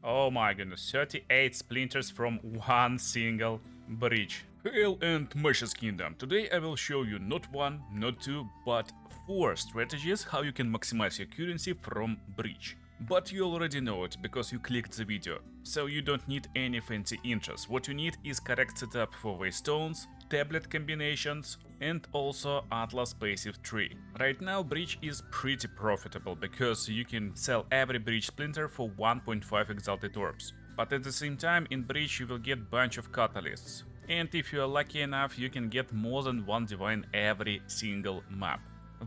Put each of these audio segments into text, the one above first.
Oh my goodness, 38 splinters from one single breach. Hail and Meshes Kingdom. Today I will show you not one, not two, but 4 strategies how you can maximize your currency from breach. But you already know it because you clicked the video, so you don't need any fancy intros. What you need is correct setup for Waystones, tablet combinations, and also Atlas passive tree. Right now breach is pretty profitable because you can sell every breach splinter for 1.5 exalted orbs. But at the same time in breach you will get bunch of catalysts. And if you are lucky enough you can get more than one divine every single map.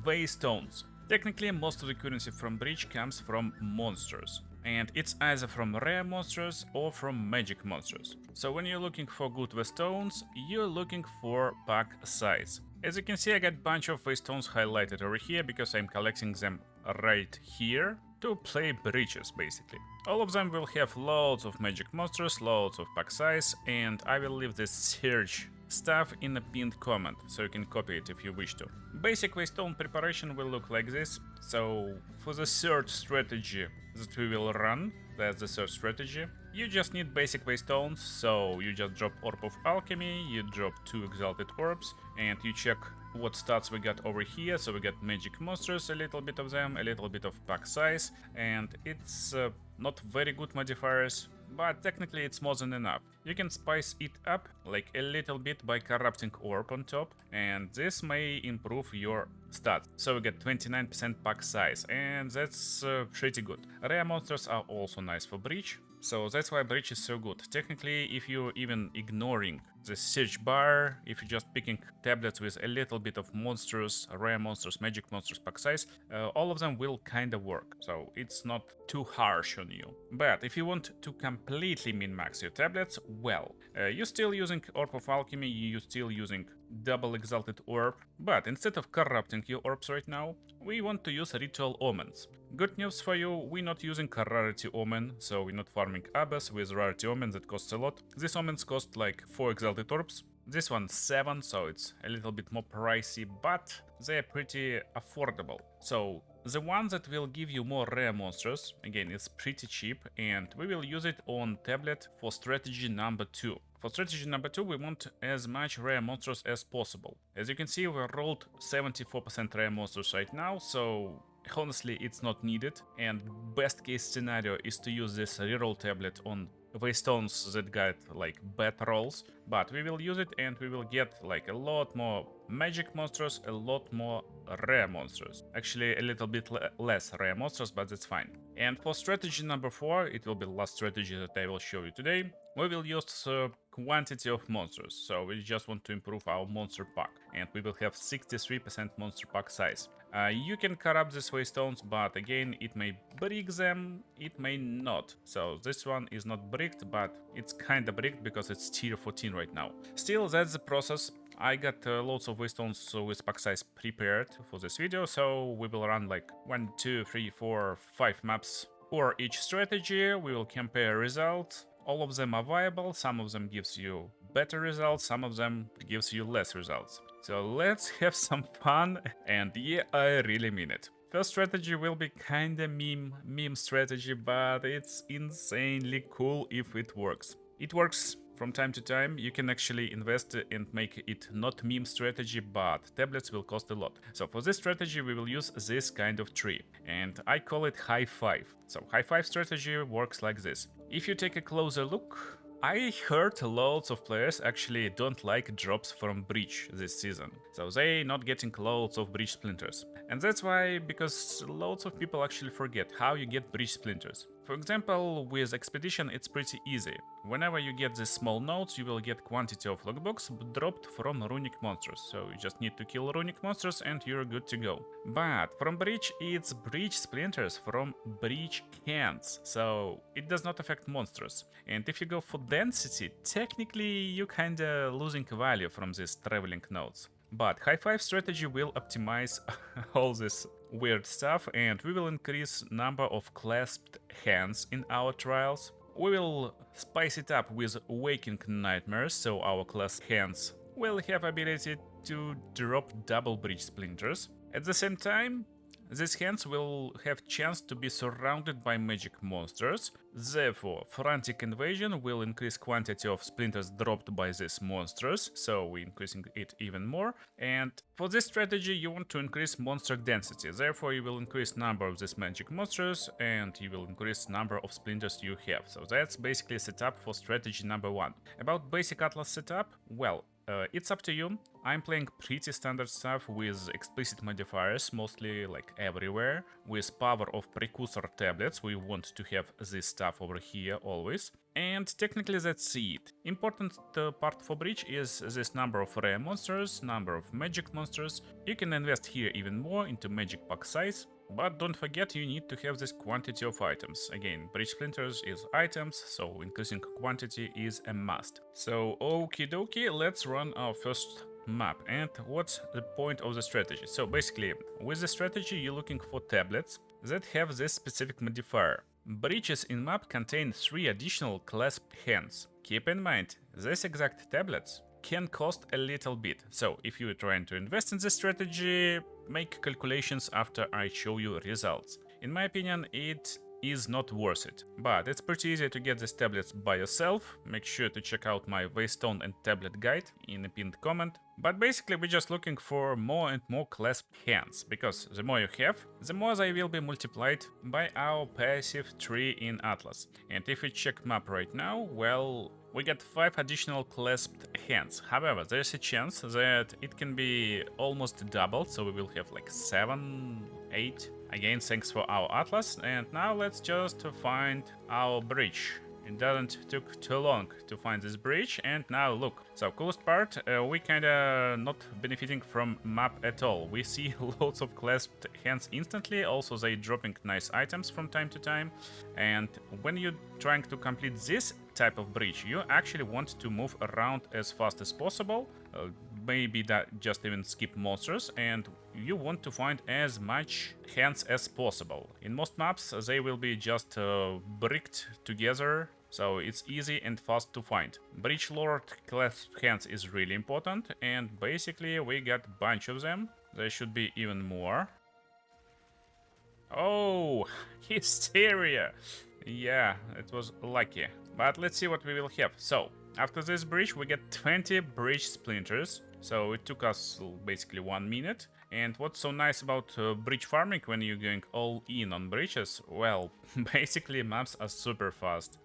Waystones. Technically, most of the currency from breach comes from monsters, and it's either from rare monsters or from magic monsters. So when you're looking for good Waystones, you're looking for pack size. As you can see, I got a bunch of Waystones highlighted over here because I'm collecting them right here to play breaches, basically. All of them will have loads of magic monsters, loads of pack size, and I will leave this search stuff in a pinned comment, so you can copy it if you wish to. Basic Waystone preparation will look like this. So for the third strategy that we will run, that's the third strategy, you just need basic Waystones, so you just drop Orb of Alchemy, you drop 2 Exalted Orbs, and you check what stats we got over here. So we got magic monsters, a little bit of them, a little bit of pack size, and it's not very good modifiers, but technically it's more than enough. You can spice it up like a little bit by corrupting orb on top, and this may improve your stats. So we get 29% pack size, and that's pretty good. Rare monsters are also nice for breach, so that's why breach is so good. Technically, if you're even ignoring the search bar, if you're just picking tablets with a little bit of monsters, rare monsters, magic monsters, pack size, all of them will kinda work, so it's not too harsh on you. But if you want to completely min-max your tablets, well, you're still using Orb of Alchemy, you're still using double Exalted Orb, but instead of corrupting your orbs right now, we want to use Ritual Omens. Good news for you, we're not using a Rarity Omen, so we're not farming Abyss with Rarity Omen that costs a lot. These Omens cost like 4 Exalted Orbs, this one 7, so it's a little bit more pricey, but they're pretty affordable. So the one that will give you more rare monsters, again, it's pretty cheap, and we will use it on tablet for strategy number 2. For strategy number 2, we want as much rare monsters as possible. As you can see, we rolled 74% rare monsters right now, so honestly, it's not needed. And best case scenario is to use this reroll tablet on Waystones that got like bad rolls, but we will use it and we will get like a lot more magic monsters, a lot more rare monsters. Actually, a little bit less rare monsters, but that's fine. And for strategy number 4, it will be the last strategy that I will show you today. We will use quantity of monsters, so we just want to improve our monster pack, and we will have 63% monster pack size. You can corrupt these Waystones, but again, it may brick them, it may not. So this one is not bricked, but it's kinda bricked because it's tier 14 right now. Still, that's the process. I got lots of Waystones with pack size prepared for this video, so we will run like 1, 2, 3, 4, 5 maps for each strategy. We will compare results. All of them are viable, some of them gives you better results, some of them gives you less results. So let's have some fun, and yeah, I really mean it. First strategy will be kinda meme strategy, but it's insanely cool if it works. It works from time to time. You can actually invest and make it not meme strategy, but tablets will cost a lot. So for this strategy we will use this kind of tree, and I call it high 5. So high 5 strategy works like this. If you take a closer look, I heard loads of players actually don't like drops from breach this season, so they not getting loads of breach splinters. And that's why, because loads of people actually forget how you get breach splinters. For example, with Expedition it's pretty easy. Whenever you get these small nodes, you will get quantity of logbooks dropped from runic monsters, so you just need to kill runic monsters and you're good to go. But from breach, it's breach splinters from breach hands, so it does not affect monsters. And if you go for density, technically you kinda losing value from these traveling nodes. But high 5 strategy will optimize all this weird stuff, and we will increase number of clasped hands in our trials. We will spice it up with waking nightmares, so our clasped hands will have ability to drop double breach splinters. At the same time, these hands will have chance to be surrounded by magic monsters. Therefore, frantic invasion will increase quantity of splinters dropped by these monsters, so we're increasing it even more. And for this strategy, you want to increase monster density. Therefore, you will increase number of these magic monsters, and you will increase number of splinters you have. So that's basically setup for strategy number 1. About basic Atlas setup, well, it's up to you. I'm playing pretty standard stuff with explicit modifiers, mostly like everywhere. With power of precursor tablets, we want to have this stuff over here always. And technically that's it. Important part for Breach is this number of rare monsters, number of magic monsters. You can invest here even more into magic pack size. But don't forget, you need to have this quantity of items. Again, Breach Splinters is items, so increasing quantity is a must. So, okie dokie, let's run our first map. And what's the point of the strategy? So basically, with the strategy, you're looking for tablets that have this specific modifier. Breaches in map contain 3 additional clasped hands. Keep in mind, these exact tablets can cost a little bit. So if you're trying to invest in this strategy, make calculations after I show you results. In my opinion, it is not worth it, but it's pretty easy to get these tablets by yourself. Make sure to check out my Waystone and tablet guide in a pinned comment. But basically we're just looking for more and more clasped hands, because the more you have, the more they will be multiplied by our passive tree in Atlas. And if we check map right now, well, we get 5 additional clasped hands. However, there's a chance that it can be almost doubled, so we will have like 7, 8. Again, thanks for our Atlas. And now let's just find our bridge. It doesn't took too long to find this bridge, and now look. So coolest part, we kinda not benefiting from map at all. We see loads of clasped hands instantly, also they dropping nice items from time to time. And when you're trying to complete this type of bridge, you actually want to move around as fast as possible. Maybe that just even skip monsters, and you want to find as much hands as possible. In most maps they will be just bricked together, so it's easy and fast to find. Breach Lord class hands is really important, and basically we got a bunch of them. There should be even more. Oh, hysteria! Yeah, it was lucky. But let's see what we will have. So, after this bridge we get 20 bridge splinters. So it took us basically 1 minute. And what's so nice about bridge farming when you're going all in on bridges? Well, basically maps are super fast.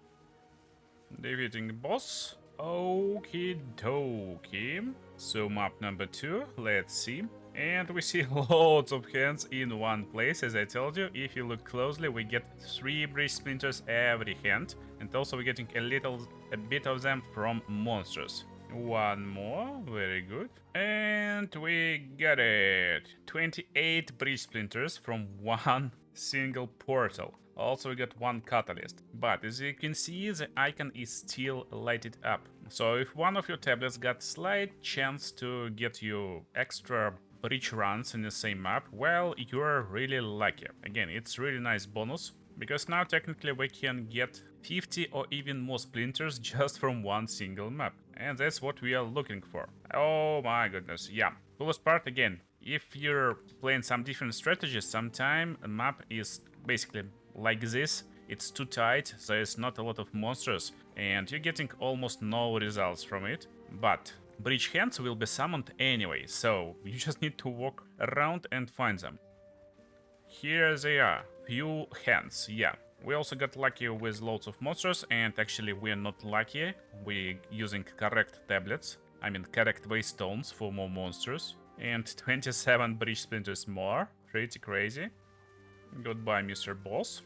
Defeating the boss. Okie dokie. So map number 2, let's see. And we see loads of hands in one place. As I told you, if you look closely, we get 3 bridge splinters every hand. And also we're getting a bit of them from monsters. 1 more, very good. And we got it. 28 bridge splinters from 1 single portal. Also we got 1 catalyst. But as you can see, the icon is still lighted up. So if one of your tablets got slight chance to get you extra bridge runs in the same map, well, you're really lucky. Again, it's really nice bonus, because now technically we can get 50 or even more splinters just from 1 single map. And that's what we are looking for. Oh my goodness, yeah. Coolest part again, if you're playing some different strategies, sometime a map is basically like this. It's too tight, there's not a lot of monsters, and you're getting almost no results from it. But bridge hands will be summoned anyway, so you just need to walk around and find them. Here they are, few hands, yeah. We also got lucky with loads of monsters, and actually we're not lucky. We're using correct tablets, I mean correct Waystones for more monsters. And 27 bridge splinters more, pretty crazy. Goodbye, Mr. Boss.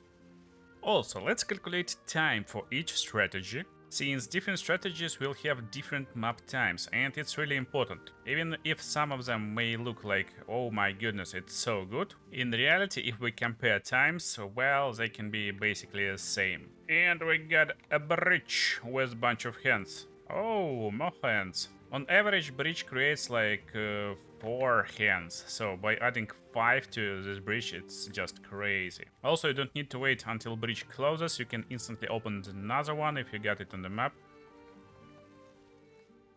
Also, let's calculate time for each strategy, since different strategies will have different map times, and it's really important. Even if some of them may look like, oh my goodness, it's so good, in reality, if we compare times, well, they can be basically the same. And we got a bridge with a bunch of hands. Oh, more hands. On average, bridge creates like 4 hands, so by adding 5 to this bridge, it's just crazy. Also, you don't need to wait until bridge closes, you can instantly open another one if you got it on the map.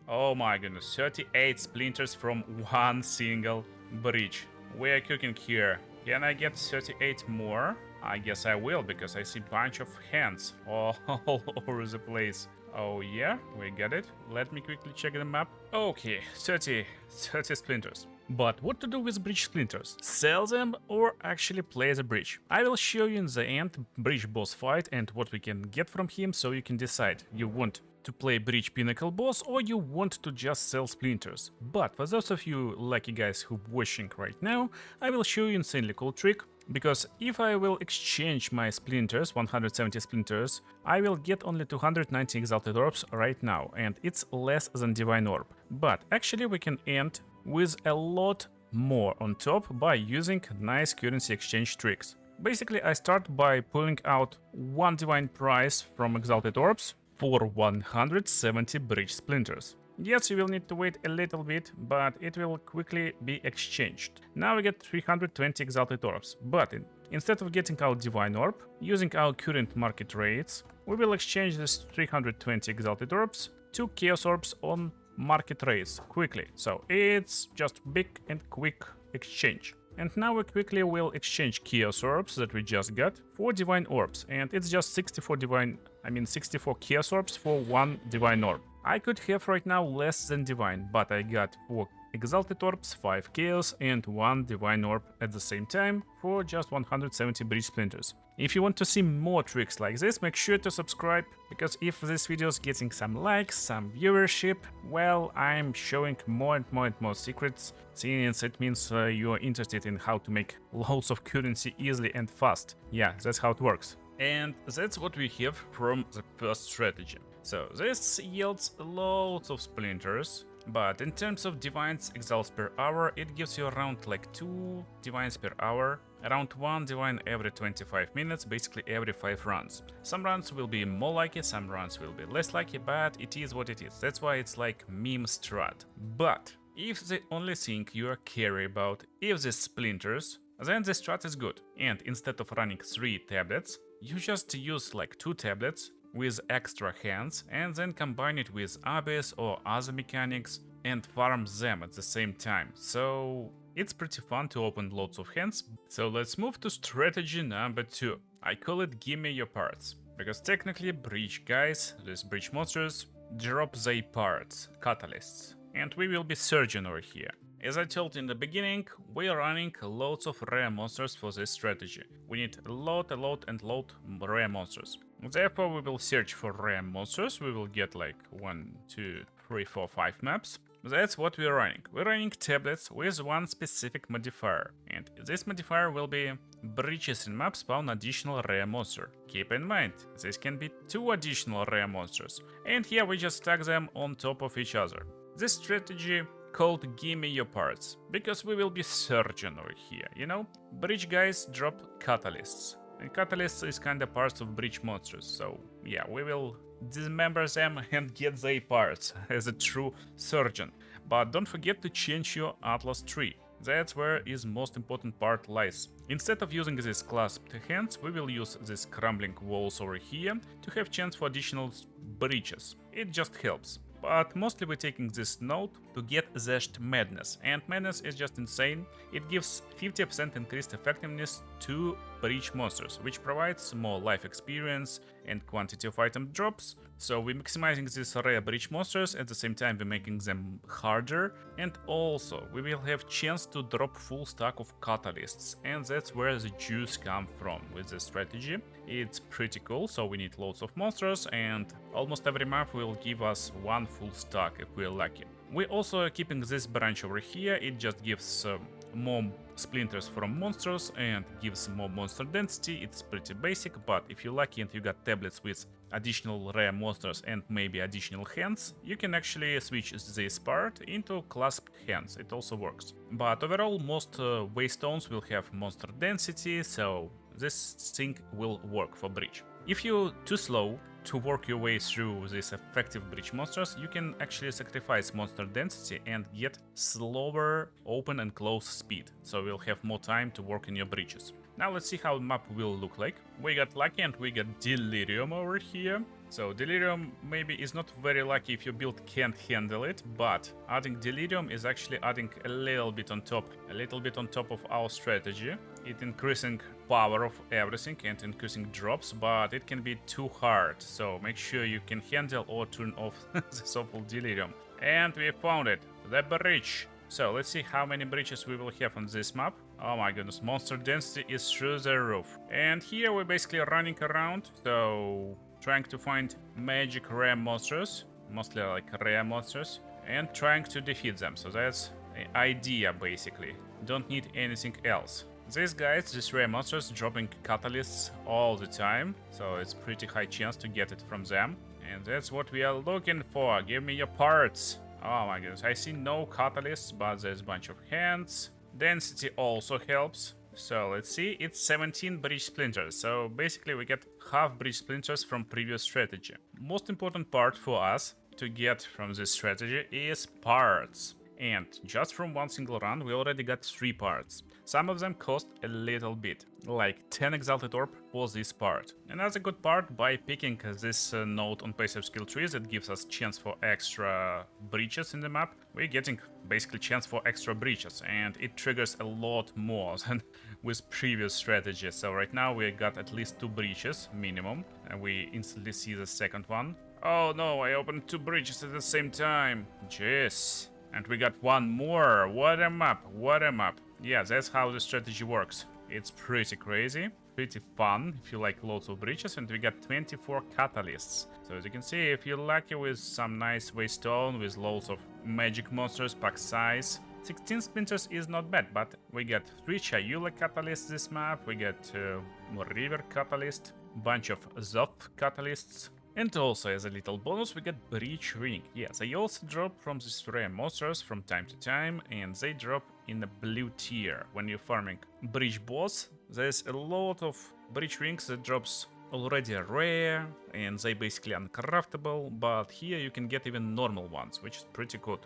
Oh my goodness, 38 splinters from 1 single bridge. We are cooking here. Can I get 38 more? I guess I will, because I see a bunch of hands all over the place. Oh yeah, we got it. Let me quickly check the map. Okay, 30 splinters. But what to do with bridge splinters? Sell them or actually play the bridge? I will show you in the end bridge boss fight and what we can get from him, so you can decide you want to play bridge pinnacle boss or you want to just sell splinters. But for those of you lucky guys who watching right now, I will show you insanely cool trick. Because if I will exchange my splinters, 170 splinters, I will get only 290 exalted orbs right now, and it's less than Divine Orb. But actually we can end with a lot more on top by using nice currency exchange tricks. Basically I start by pulling out one divine prize from exalted orbs for 170 bridge splinters. Yes, you will need to wait a little bit, but it will quickly be exchanged. Now we get 320 exalted orbs, but instead of getting our Divine Orb, using our current market rates, we will exchange this 320 exalted orbs to Chaos Orbs on market rates quickly. So it's just big and quick exchange. And now we quickly will exchange Chaos Orbs that we just got for Divine Orbs, and it's just 64 Chaos Orbs for one Divine Orb. I could have right now less than Divine, but I got 4 Exalted Orbs, 5 Chaos and 1 Divine Orb at the same time for just 170 bridge splinters. If you want to see more tricks like this, make sure to subscribe, because if this video is getting some likes, some viewership, well, I'm showing more and more secrets, since it means you're interested in how to make loads of currency easily and fast. Yeah, that's how it works. And that's what we have from the first strategy. So this yields loads of splinters, but in terms of divines exiles per hour, it gives you around like 2 divines per hour, around 1 divine every 25 minutes, basically every 5 runs. Some runs will be more lucky, some runs will be less lucky, but it is what it is. That's why it's like meme strat. But if the only thing you are care about is the splinters, then the strat is good. And instead of running 3 tablets, you just use like 2 tablets with extra hands and then combine it with Abyss or other mechanics and farm them at the same time. So it's pretty fun to open lots of hands. So let's move to strategy number 2. I call it gimme your parts. Because technically bridge guys, these bridge monsters, drop their parts, catalysts. And we will be surging over here. As I told in the beginning, we are running loads of rare monsters for this strategy. We need a lot rare monsters. Therefore, we will search for rare monsters. We will get like 1, 2, 3, 4, 5 maps. That's what we're running. We're running tablets with one specific modifier. And this modifier will be bridges in map spawn additional rare monster. Keep in mind, this can be 2 additional rare monsters. And here we just stack them on top of each other. This strategy called gimme your parts, because we will be surging over here, you know? Bridge guys drop catalysts. And catalysts is kinda parts of bridge monsters, so yeah, we will dismember them and get their parts as a true surgeon. But don't forget to change your Atlas tree. That's where is most important part lies. Instead of using these clasped hands, we will use these crumbling walls over here to have chance for additional bridges. It just helps. But mostly we're taking this node to get Zesht Madness, and Madness is just insane. It gives 50% increased effectiveness to bridge monsters, which provides more life experience and quantity of item drops. So we're maximizing these rare bridge monsters, at the same time we're making them harder, and also we will have chance to drop full stack of catalysts, and that's where the juice come from with this strategy. It's pretty cool, so we need loads of monsters, and almost every map will give us 1 full stack if we're lucky. We're also keeping this branch over here. It just gives more splinters from monsters and gives more monster density. It's pretty basic, but if you're lucky and you got tablets with additional rare monsters and maybe additional hands, you can actually switch this part into clasped hands. It also works. But overall, most Waystones will have monster density, so this thing will work for bridge. If you're too slow to work your way through these effective bridge monsters, you can actually sacrifice monster density and get slower open and close speed, so you'll have more time to work in your bridges. Now let's see how the map will look like. We got lucky and we got Delirium over here. So Delirium maybe is not very lucky if your build can't handle it, but adding Delirium is actually adding a little bit on top of our strategy. It increasing power of everything and increasing drops, but it can be too hard. So make sure you can handle or turn off this awful delirium. And we found it, the bridge. So let's see how many bridges we will have on this map. Oh my goodness, monster density is through the roof. And here we're basically running around, so trying to find magic rare monsters, mostly like rare monsters, and trying to defeat them. So that's the idea basically. Don't need anything else. These guys, these rare monsters, dropping catalysts all the time, so it's pretty high chance to get it from them. And that's what we are looking for. Give me your parts. Oh my goodness, I see no catalysts, but there's a bunch of hands. Density also helps. So let's see, it's 17 bridge splinters. So basically we get half bridge splinters from previous strategy. Most important part for us to get from this strategy is parts. And just from one single run we already got 3 parts. Some of them cost a little bit, like 10 Exalted Orb for this part. Another good part, by picking this node on passive skill trees, that gives us chance for extra breaches in the map. We're getting basically chance for extra breaches, and it triggers a lot more than with previous strategies. So right now we got at least 2 breaches minimum, and we instantly see the second one. Oh no, I opened 2 breaches at the same time. Jeez. And we got one more. What a map, what a map. Yeah, that's how the strategy works. It's pretty crazy, pretty fun if you like loads of breaches, and we got 24 catalysts. So as you can see, if you're lucky with some nice Waystone with loads of magic monsters, pack size, 16 splinters is not bad, but we got 3 Chayula catalysts this map, we got more river catalyst, bunch of Zoth catalysts. And also, as a little bonus, we get Breach Ring. Yeah, they also drop from these rare monsters from time to time, and they drop in the blue tier. When you're farming Breach boss, there's a lot of Breach Rings that drops already rare, and they basically uncraftable, but here you can get even normal ones, which is pretty good.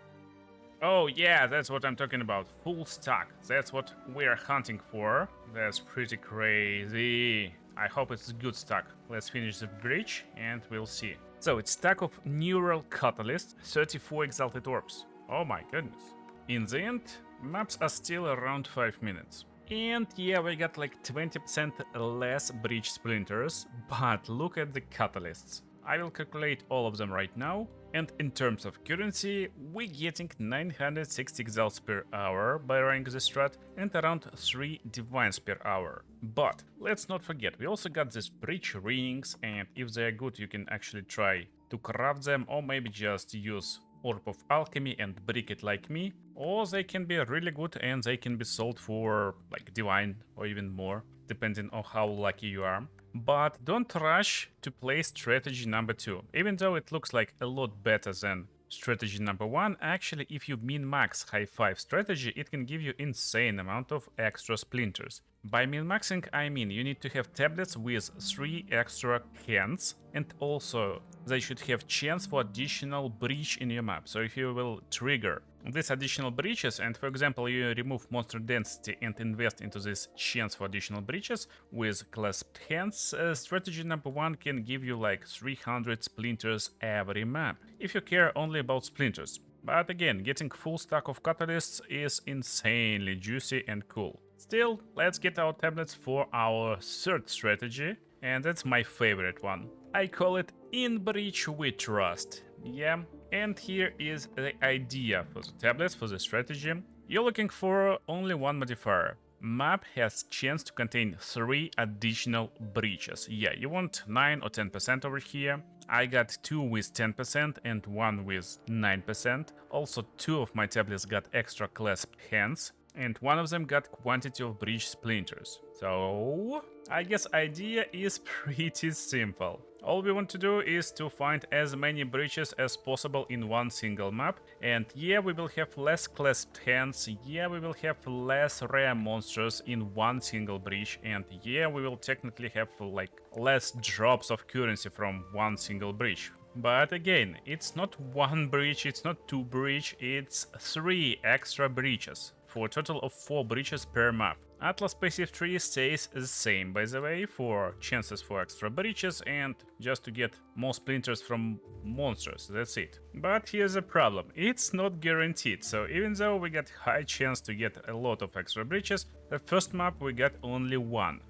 Oh yeah, that's what I'm talking about, full stack. That's what we're hunting for. That's pretty crazy. I hope it's a good stack. Let's finish the bridge and we'll see. So it's stack of neural catalyst, 34 Exalted Orbs. Oh my goodness. In the end, maps are still around 5 minutes. And yeah, we got like 20% less bridge splinters, but look at the catalysts. I will calculate all of them right now. And in terms of currency, we're getting 960 exalts per hour by running the strat and around 3 divines per hour. But let's not forget, we also got these breach rings, and if they're good you can actually try to craft them, or maybe just use Orb of Alchemy and brick it like me, or they can be really good and they can be sold for like divine or even more, depending on how lucky you are. But don't rush to play strategy number 2, even though it looks like a lot better than strategy number 1. Actually, if you min-max high 5 strategy, it can give you insane amount of extra splinters. By min-maxing, I mean you need to have tablets with 3 extra hands, and also they should have chance for additional breach in your map. So if you will trigger these additional breaches, and for example you remove monster density and invest into this chance for additional breaches with clasped hands, strategy number 1 can give you like 300 splinters every map, if you care only about splinters. But again, getting full stack of catalysts is insanely juicy and cool. Still, let's get our tablets for our third strategy, and that's my favorite one. I call it In Breach We Trust. Yeah, and here is the idea for the tablets for the strategy. You're looking for only one modifier. Map has chance to contain 3 additional breaches. Yeah, you want 9 or 10% over here. I got 2 with 10% and 1 with 9%. Also 2 of my tablets got extra clasped hands, and one of them got quantity of breach splinters. So I guess idea is pretty simple. All we want to do is to find as many breaches as possible in one single map, and yeah, we will have less clasped hands, yeah, we will have less rare monsters in one single breach, and yeah, we will technically have like less drops of currency from one single breach. But again, it's not 1 breach, it's not 2 breach, it's 3 extra breaches, for a total of 4 breaches per map. Atlas passive tree stays the same, by the way, for chances for extra breaches and just to get more splinters from monsters, that's it. But here's the problem, it's not guaranteed, so even though we got high chance to get a lot of extra breaches, the first map we got only one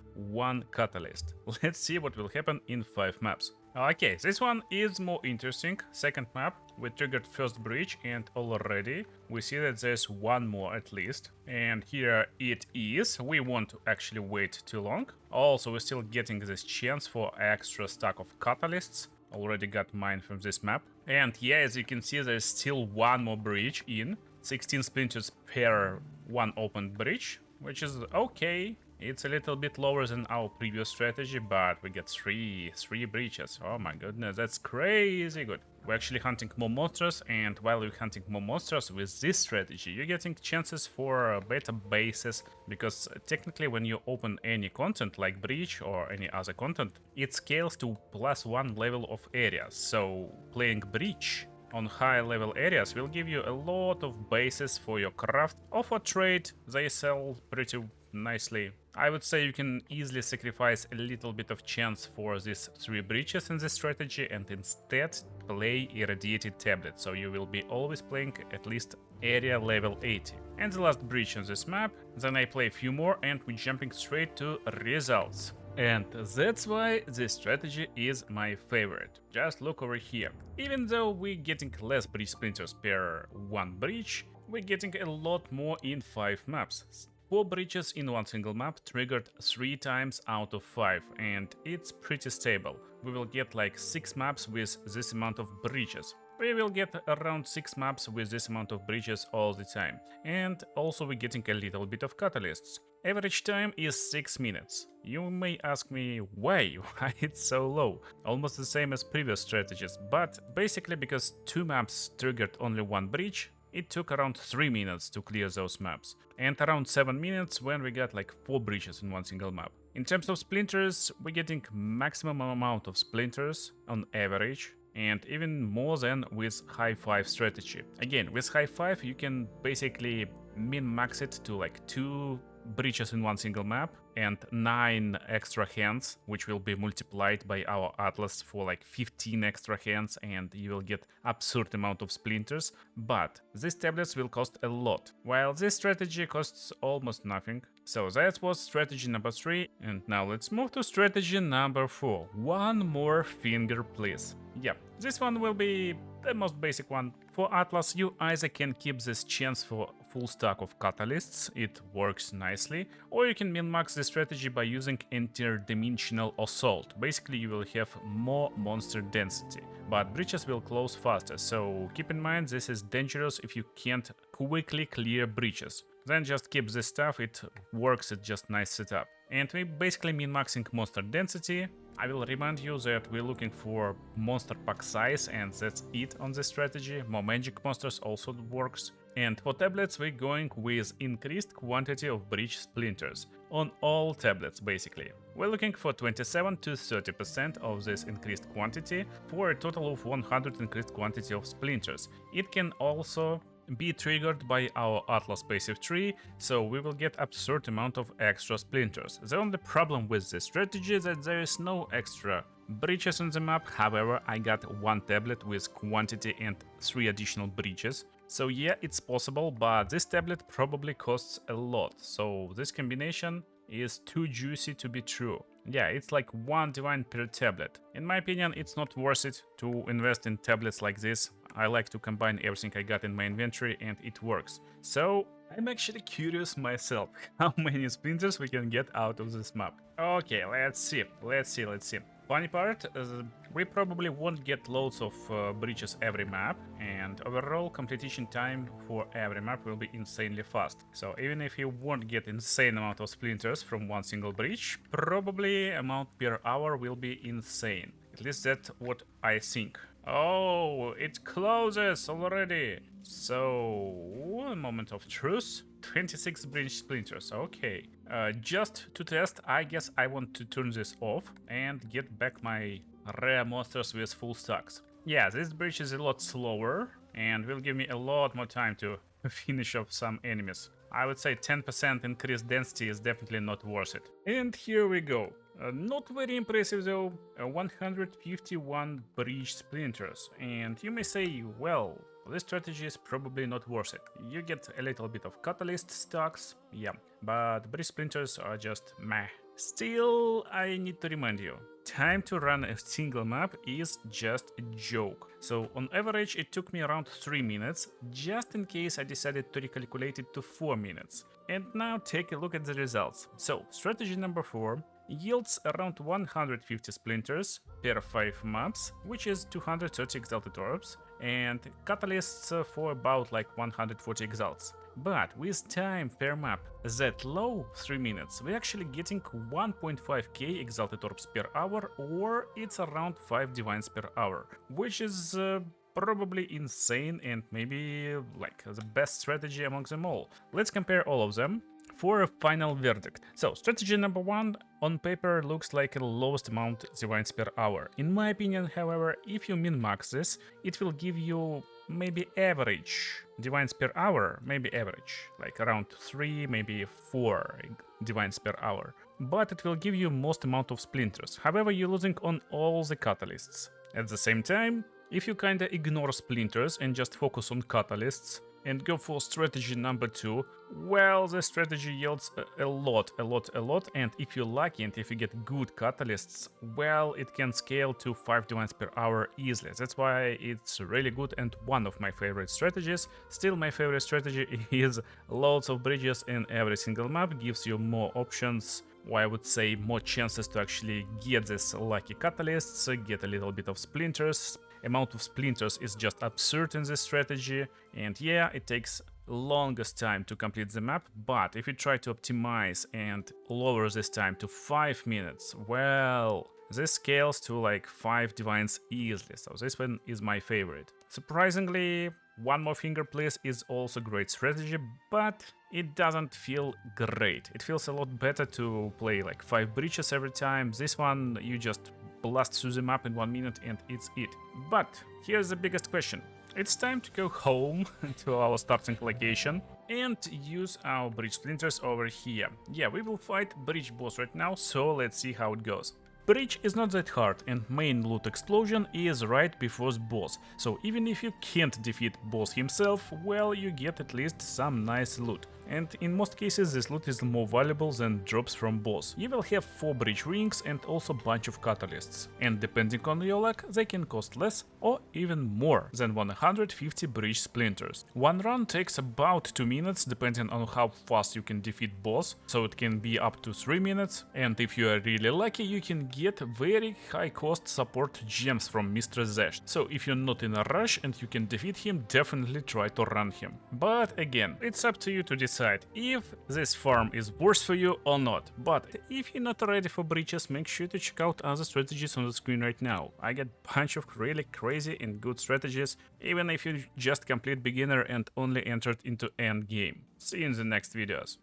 catalyst. Let's see what will happen in 5 maps. Okay, this one is more interesting. Second map, we triggered first breach and already we see that there's one more at least. And here it is. We won't actually wait too long. Also, we're still getting this chance for extra stack of catalysts. Already got mine from this map. And yeah, as you can see, there's still one more breach in. 16 splinters per one opened breach, which is okay. It's a little bit lower than our previous strategy, but we get three breaches. Oh my goodness, that's crazy good. We're actually hunting more monsters, and while you're hunting more monsters with this strategy, you're getting chances for better bases, because technically when you open any content like breach or any other content, it scales to +1 level of areas. So playing breach on high level areas will give you a lot of bases for your craft or for trade. They sell pretty nicely. I would say you can easily sacrifice a little bit of chance for these 3 breaches in this strategy and instead play irradiated tablet, so you will be always playing at least area level 80. And the last breach on this map, then I play a few more and we're jumping straight to results. And that's why this strategy is my favorite. Just look over here. Even though we're getting less breach splinters per one breach, we're getting a lot more in 5 maps. 4 breaches in one single map triggered 3 times out of 5, and it's pretty stable. We will get like 6 maps with this amount of breaches. We will get around 6 maps with this amount of breaches all the time. And also we're getting a little bit of catalysts. Average time is 6 minutes. You may ask me why it's so low, almost the same as previous strategies, but basically because 2 maps triggered only 1 breach, it took around 3 minutes to clear those maps, and around 7 minutes when we got like 4 breaches in one single map. In terms of splinters, we're getting maximum amount of splinters on average, and even more than with high 5 strategy. Again, with high 5 you can basically min-max it to like 2 breaches in one single map and 9 extra hands, which will be multiplied by our atlas for like 15 extra hands, and you will get absurd amount of splinters. But these tablets will cost a lot, while this strategy costs almost nothing. So that was strategy number 3, and now let's move to strategy number 4. One more finger, please. Yeah, this one will be the most basic one. For Atlas, you either can keep this chance for full stack of catalysts, it works nicely, or you can min-max the strategy by using interdimensional assault. Basically you will have more monster density, but breaches will close faster, so keep in mind this is dangerous if you can't quickly clear breaches. Then just keep this stuff, it works, it's just nice setup. And we basically min-maxing monster density. I will remind you that we're looking for monster pack size, and that's it on this strategy. More magic monsters also works. And for tablets we're going with increased quantity of breach splinters. On all tablets basically. We're looking for 27 to 30% of this increased quantity for a total of 100 increased quantity of splinters. It can also be triggered by our Atlas passive tree, so we will get absurd amount of extra splinters. The only problem with this strategy is that there is no extra breaches on the map. However, I got 1 tablet with quantity and 3 additional breaches. So yeah, it's possible, but this tablet probably costs a lot, so this combination is too juicy to be true. Yeah, it's like 1 divine per tablet. In my opinion, it's not worth it to invest in tablets like this. I like to combine everything I got in my inventory and it works. So I'm actually curious myself how many splinters we can get out of this map. Okay, let's see. Funny part, we probably won't get loads of breaches every map, and overall completion time for every map will be insanely fast. So even if you won't get insane amount of splinters from one single breach, probably amount per hour will be insane. At least that's what I think. Oh, it closes already. So, a moment of truth. 26 breach splinters, okay. Just to test, I guess I want to turn this off and get back my rare monsters with full stacks. Yeah, this breach is a lot slower and will give me a lot more time to finish off some enemies. I would say 10% increased density is definitely not worth it. And here we go. Not very impressive though, 151 breach splinters. And you may say, well, this strategy is probably not worth it. You get a little bit of catalyst stacks, yeah, but breach splinters are just meh. Still, I need to remind you, time to run a single map is just a joke. So on average it took me around 3 minutes, just in case I decided to recalculate it to 4 minutes. And now take a look at the results. So strategy number 4 yields around 150 splinters per 5 maps, which is 230 exalted orbs, and catalysts for about like 140 exalts. But with time per map that low, 3 minutes, we're actually getting 1.5k exalted orbs per hour, or it's around 5 divines per hour, which is probably insane and maybe like the best strategy among them all. Let's compare all of them for a final verdict. So strategy number 1 on paper looks like the lowest amount divines per hour. In my opinion, however, if you min-max this, it will give you maybe average divines per hour, maybe average, like around 3, maybe 4 divines per hour. But it will give you most amount of splinters. However, you're losing on all the catalysts. At the same time, if you kinda ignore splinters and just focus on catalysts, and go for strategy number 2, well, the strategy yields a lot, and if you're lucky and if you get good catalysts, well, it can scale to 5 divines per hour easily. That's why it's really good and one of my favorite strategies. Still, my favorite strategy is loads of bridges in every single map, gives you more options, or I would say more chances to actually get these lucky catalysts, get a little bit of splinters. Amount of splinters is just absurd in this strategy, and yeah, it takes longest time to complete the map, but if you try to optimize and lower this time to 5 minutes, well, this scales to like 5 divines easily, so this one is my favorite. Surprisingly, One More Finger Please is also great strategy, but it doesn't feel great. It feels a lot better to play like 5 breaches every time. This one, you just blast through the map in 1 minute and it's it. But here's the biggest question. It's time to go home to our starting location and use our bridge splinters over here. Yeah, we will fight bridge boss right now, so let's see how it goes. Bridge is not that hard, and main loot explosion is right before the boss, so even if you can't defeat boss himself, well, you get at least some nice loot. And in most cases this loot is more valuable than drops from boss. You will have 4 bridge rings and also bunch of catalysts, and depending on your luck they can cost less or even more than 150 bridge splinters. One run takes about 2 minutes depending on how fast you can defeat boss, so it can be up to 3 minutes, and if you are really lucky you can get very high cost support gems from Mr. Zash. So if you're not in a rush and you can defeat him, definitely try to run him. But again, it's up to you to decide if this farm is worth for you or not. But if you're not ready for breaches, make sure to check out other strategies on the screen right now. I got a bunch of really crazy and good strategies, even if you just complete beginner and only entered into end game. See you in the next videos.